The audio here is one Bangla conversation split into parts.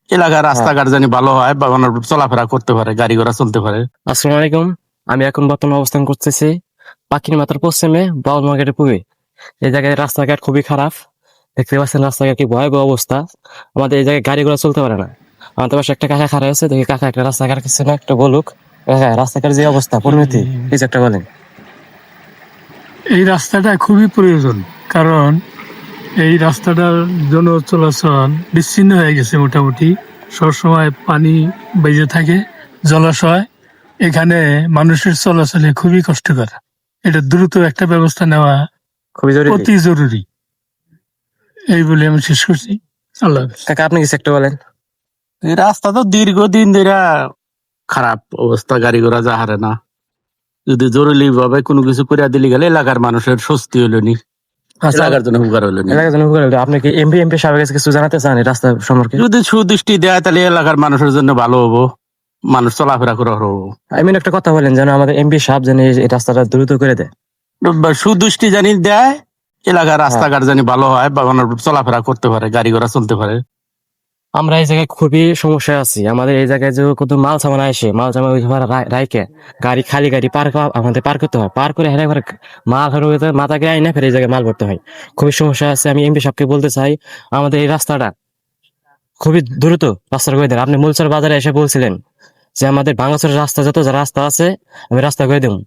এলাকার রাস্তাঘাট জানি ভালো হয় বা মানুষ চলাফেরা করতে পারে, গাড়ি ঘোড়া চলতে পারে। আসসালামু আলাইকুম। আমি এখন বর্তমানে অবস্থান করতেছি পাখির মাথার পশ্চিমে বাউল মার্কেটের পূবে। এই জায়গায় রাস্তাঘাট খুবই খারাপ, দেখতে পাচ্ছেন রাস্তাঘাট কি ভয়াবহ অবস্থা। আমাদের এই জায়গায় গাড়ি ঘোড়া চলতে পারে না। আমাদের পাশে একটা কাকা খাড়া আছে, দেখি কাকা একটা রাস্তাঘাট কিছু না একটা বলুক। কাকা, রাস্তাঘাট যে অবস্থা পরিণতি কিছু একটা বলেন। এই রাস্তাটা খুবই প্রয়োজন, কারণ এই রাস্তাটার জন্য চলাচল বিচ্ছিন্ন হয়ে গেছে মোটামুটি। সবসময় পানি বেজে থাকে, জলাশয়, এখানে মানুষের চলাচলে খুবই কষ্টকর। এটা দ্রুত একটা ব্যবস্থা নেওয়া খুবই জরুরি। অতি জরুরি। এই বলে আমি শেষ করছি। আল্লাহ হাফেজ। কাকা, আপনি কিছু একটা বলেন। এই রাস্তা তো দীর্ঘদিন ধরে খারাপ অবস্থা, গাড়ি ঘোড়া যা হারে না। যদি জরুরি ভাবে কোনো কিছু করে দিলে গেলে এলাকার মানুষের স্বস্তি হইলো নি, এলাকার জন্য উপকার হইলো নি। এলাকার জন্য উপকার হলো। আপনি কি এমপি সাহেবের কাছে কিছু জানাতে চান এই রাস্তা সম্পর্কে? যদি সুদৃষ্টি দেয় তাহলে এলাকার মানুষের জন্য ভালো হবো, মানুষ চলাফেরা করা হবো। আমি একটা কথা বলেন, যেন আমাদের এমপি সাহেব যেন এই রাস্তাটা দ্রুত করে দেয়। বা সুদৃষ্টি জানি দেয়, এলাকার রাস্তাঘাট জানি ভালো হয় বা মানুষ চলাফেরা করতে পারে, গাড়ি ঘোড়া চলতে পারে। আমরা এই জায়গায় খুবই সমস্যায় আছি। আমাদের এই জায়গায় যে কত মাল সামান আসে, মাল সামান ওই রাইকে গাড়ি খালি গাড়ি আমাদের পার করতে হয়, পার করে হেরে করে মাল হারে মাথা গায়ে না ফের এই জায়গায় মাল ভরতে হয়। খুবই সমস্যা আছে। আমি এমপি সাহেবকে বলতে চাই, আমাদের এই রাস্তাটা খুবই দ্রুত রাস্তা করে দেন। আপনি মূলচর বাজারে এসে বলছিলেন যে আমাদের ভাঙাচোরের রাস্তা যত যা রাস্তা আছে আমি রাস্তা করে দেবো।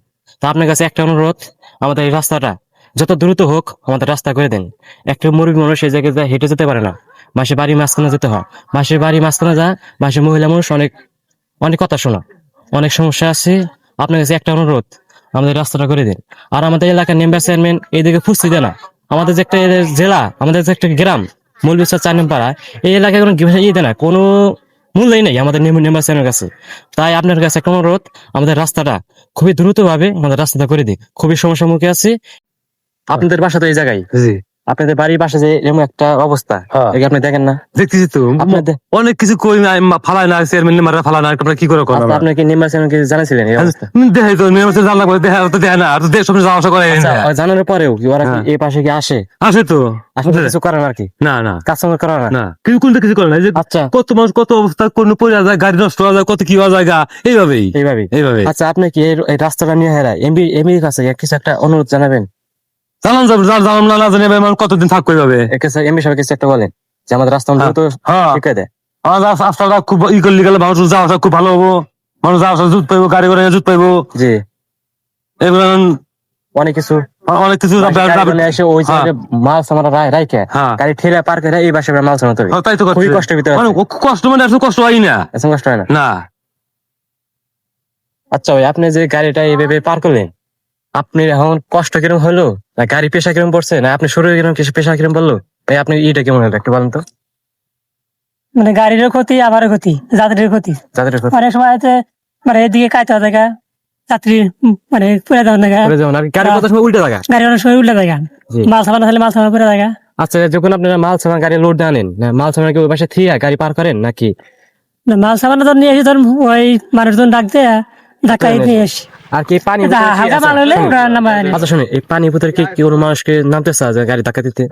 তা আপনার কাছে একটা অনুরোধ, আমাদের এই রাস্তাটা যত দ্রুত হোক আমাদের রাস্তা করে দেন। একটা মুরব্বী মানুষ এই জায়গায় হেঁটে যেতে পারে না, মাসে বাড়ি মাঝখানে যেতে হয়, মাসের বাড়ি মাঝখানে যা, মাসে মহিলা মানুষ অনেক অনেক কথা শোনা, অনেক সমস্যা আছে। আপনার কাছে একটা অনুরোধ, আমাদের রাস্তাটা করে দিন। আর আমাদের এলাকার মেম্বার চেয়ারম্যান এইদিকে ফুসতে দেয় না। আমাদের যে একটা জেলা, আমাদের যে একটা গ্রাম মৌলভীবাজার 4 নম্বর পাড়া, এই এলাকায় কোনো দেয় না, কোনো মূল্যই নেই আমাদের মেম্বার চেয়ারম্যানের কাছে। তাই আপনার কাছে একটা অনুরোধ, আমাদের রাস্তাটা খুবই দ্রুত ভাবে আমাদের রাস্তাটা করে দিন। খুবই সমস্যার মুখে আছি। আপনাদের বাসা তো এই জায়গায়, জি আপনাদের বাড়ির পাশে যে এরকম একটা অবস্থা, হ্যাঁ। এটা আপনি দেখেন না? দেখতেছি তো আপনাদের অনেক কিছু কই না, ফালাই না, চেয়ারম্যান মারা ফালা না, আপনারা কি করে করেন? আপনি কি মেম্বার চেয়ারম্যানকে জানাইছিলেন এই অবস্থা? দেখে তো নিয়মিত জানলা করে দেখা তো দেখে না, আর তো দেশ সব যাওয়া আসা করে আচ্ছা, জানানোর পরেও কি ওরা কি হ্যাঁ। এই পাশে কি আসে? আসে তো আসলে কিছু করেন আর কি, না না কাস্টমার করেন না? না, কিছু কোনটা কিছু করে না। এই যে আচ্ছা, কত মানুষ কত অবস্থা, কোন পড়ে যায়, গাড়ি নষ্ট হয়ে যায়, কত কি হওয়া যায়, এইভাবেই এইভাবে। এইভাবে আচ্ছা, আপনি কি এই রাস্তাটা নিয়ে হেরা এমবির কাছে কিছু একটা অনুরোধ জানাবেন? জানান যাবে, জানাম না জানি মানুষ কতদিন থাকবে এইভাবে। এমবি সাহেব কিছু একটা বলেন যে আমাদের রাস্তা দ্রুত হ্যাঁ, ঠিক করে দেয়। আমার রাস্তাটা খুব করলে গেলে মানুষ যাওয়া আসা খুব ভালো হবো, মানুষ যাওয়া আসা জুত পাইবো, গাড়ি ঘোড়া জুত পাইবো, জি, এগুলো অনেক কিছু অনেক কিছু এসে ওই জায়গায় মাল সামান রাইকে হ্যাঁ। গাড়ি ঠেলে পার করে এই বাসে মাল সামাতে হবে। তাই তো খুবই কষ্টের ভিতরে মানে আছে। কষ্ট, মানে আসলে কষ্ট হয় না এত কষ্ট হয় না। না। আচ্ছা ভাই, আপনি যে গাড়িটা এইভাবে পার করলেন, আপনি এখন কষ্ট কিরম হলো, না গাড়ি পেশা কিরম পড়ছে, না আপনি শরীর কিরম পেশা কিরম বললো? ভাই আপনি ইটা কেমন হলো একটু বলেন তো। মানে গাড়িরও ক্ষতি, আমারও ক্ষতি, যাত্রীর ক্ষতি। যাদের অনেক সময় আছে মানে এদিকে কাইতে দেখা যাত্রী মানে পুরে দেওয়ার দেখা, যেমন আর গাড়ি কত সময় উল্টে থাকা। গাড়ি অনেক সময় উল্টে দেখা, জি। মাল সামান হলে মাল সামান পুরে দেখা। আচ্ছা, যখন আপনারা মাল সামান গাড়ি লোড আনেন, মাল সামান কি ওই পাশে থিয়া গাড়ি পার করেন নাকি? মাল সামান ধর নিয়ে এসে ধর ওই মানুষজন ডাক দেয়া ধাক্কা নিয়ে আসি। আর কি পানি হালকা মাল হলে ওরা নামায় আনে। আচ্ছা শুনে, এই পানির ভিতরে কি কোনো মানুষকে নামতে চায় যে গাড়ি ধাক্কা দিতে?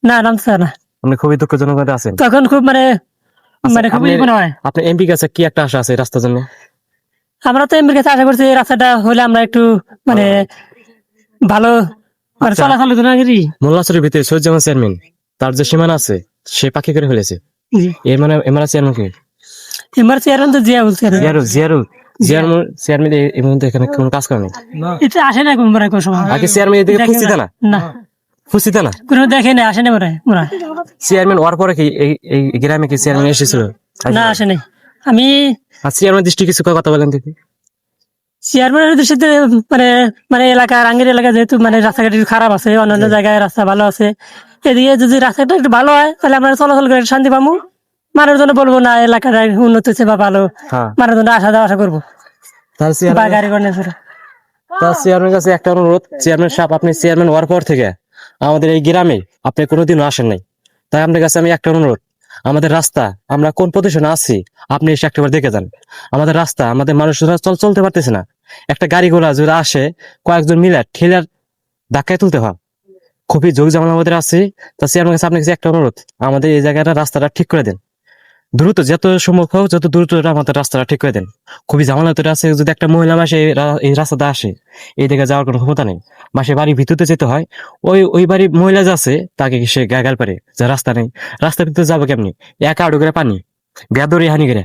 না, নামতে চায় না। আপনি খুবই দুঃখজনক ভাবে আছেন। তখন খুব মানে মানে খুবই আপনি- মনে হয়। আপনার এমপি কাছে কি একটা আশা আছে এই রাস্তার জন্য? আমরা তো এমনি কাছে আশা করছি এই রাস্তাটা হলে আমরা একটু মানে ভালো মানে আচ্ছা। চলাচলের জন্য করি। মোল্লাচরের ভিতরে সৈয়দ চেয়ারম্যান, তার যে সীমানা আছে সে পাখি করে ফেলেছে। এর মানে এমআর চেয়ারম্যান কি? এবার চেয়ারম্যান তো জিয়া বলছে চেয়ারম্যান এই মুহূর্তে এখানে কোনো কাজ করে নাই। এটা আসে না কোনো কোনো সময়। আগে চেয়ারম্যান এদিকে দেখে ফুসিতে না, না, ফুসিতে না। কোনো দেখে না, আসে না মনে হয়। চেয়ারম্যান হওয়ার পরে কি এই গ্রামে কি চেয়ারম্যান এসেছিল? না, আসে নাই। আমি আর চেয়ারম্যান দৃষ্টি কিছু কথা বলেন দেখি। চেয়ারম্যানের দৃষ্টিতে মানে মানে এলাকার আঙ্গের এলাকা যেহেতু মানে রাস্তাঘাট একটু খারাপ আছে, অন্যান্য জায়গায় রাস্তা ভালো আছে, এদিকে যদি রাস্তাটা একটু ভালো হয় তাহলে আমরা চলাচল করে শান্তি পাবো। মানুষজন বলবো না এলাকাটা উন্নত হচ্ছে বা ভালো, হ্যাঁ, মানুষজন আশা করবো তাহলে বা গাড়ি ঘোড়া করে। চেয়ারম্যান কাছে একটা অনুরোধ, চেয়ারম্যান সাহেব আপনি চেয়ারম্যান হওয়ার পর থেকে আমাদের এই গ্রামে আপনি কোনোদিনও আসেন নাই। তাই আপনার কাছে আমি একটা অনুরোধ, আমাদের রাস্তা আমরা কোন পজিশনে আছি আপনি এসে একটাবার দেখে যান। আমাদের রাস্তা, আমাদের মানুষরা চলতে পারতেছে না। একটা গাড়ি ঘোড়া যদি আসে কয়েকজন মিলে ঠেলার ধাক্কায় তুলতে হয়, খুবই ঝোঁক ঝামেলার মধ্যে আছি। তা চেয়ারম্যান কাছে আপনার কাছে একটা অনুরোধ, আমাদের এই জায়গাটা রাস্তাটা ঠিক করে দেন। দ্রুত যত সম্ভব হোক যত দ্রুত আমাদের রাস্তাটা ঠিক করে দেন। খুবই ঝামেলা তো আছে, যদি একটা মহিলা মাসে এই রাস্তাতে আসে, এই দিকে যাওয়ার কোনো ক্ষমতা নেই, মাসে বাড়ির ভিতরতে যেতে হয়, ওই বাড়ির মহিলা যাচ্ছে তাকে সে গাল পারে যে রাস্তা নেই, রাস্তার ভিতরে যাবো কেমনি, একা আড়ু করে পানি বেদরে হানি করে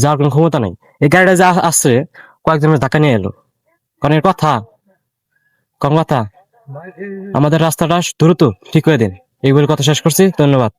যাওয়ার কোনো ক্ষমতা নাই। এই গাড়িটা যা আসছে কয়েকজনের ধাক্কা নিয়ে এলো, কারণ এর কথা কম কথা, আমাদের রাস্তাটা দ্রুত ঠিক করে দিন। এই বলে কথা শেষ করছি, ধন্যবাদ।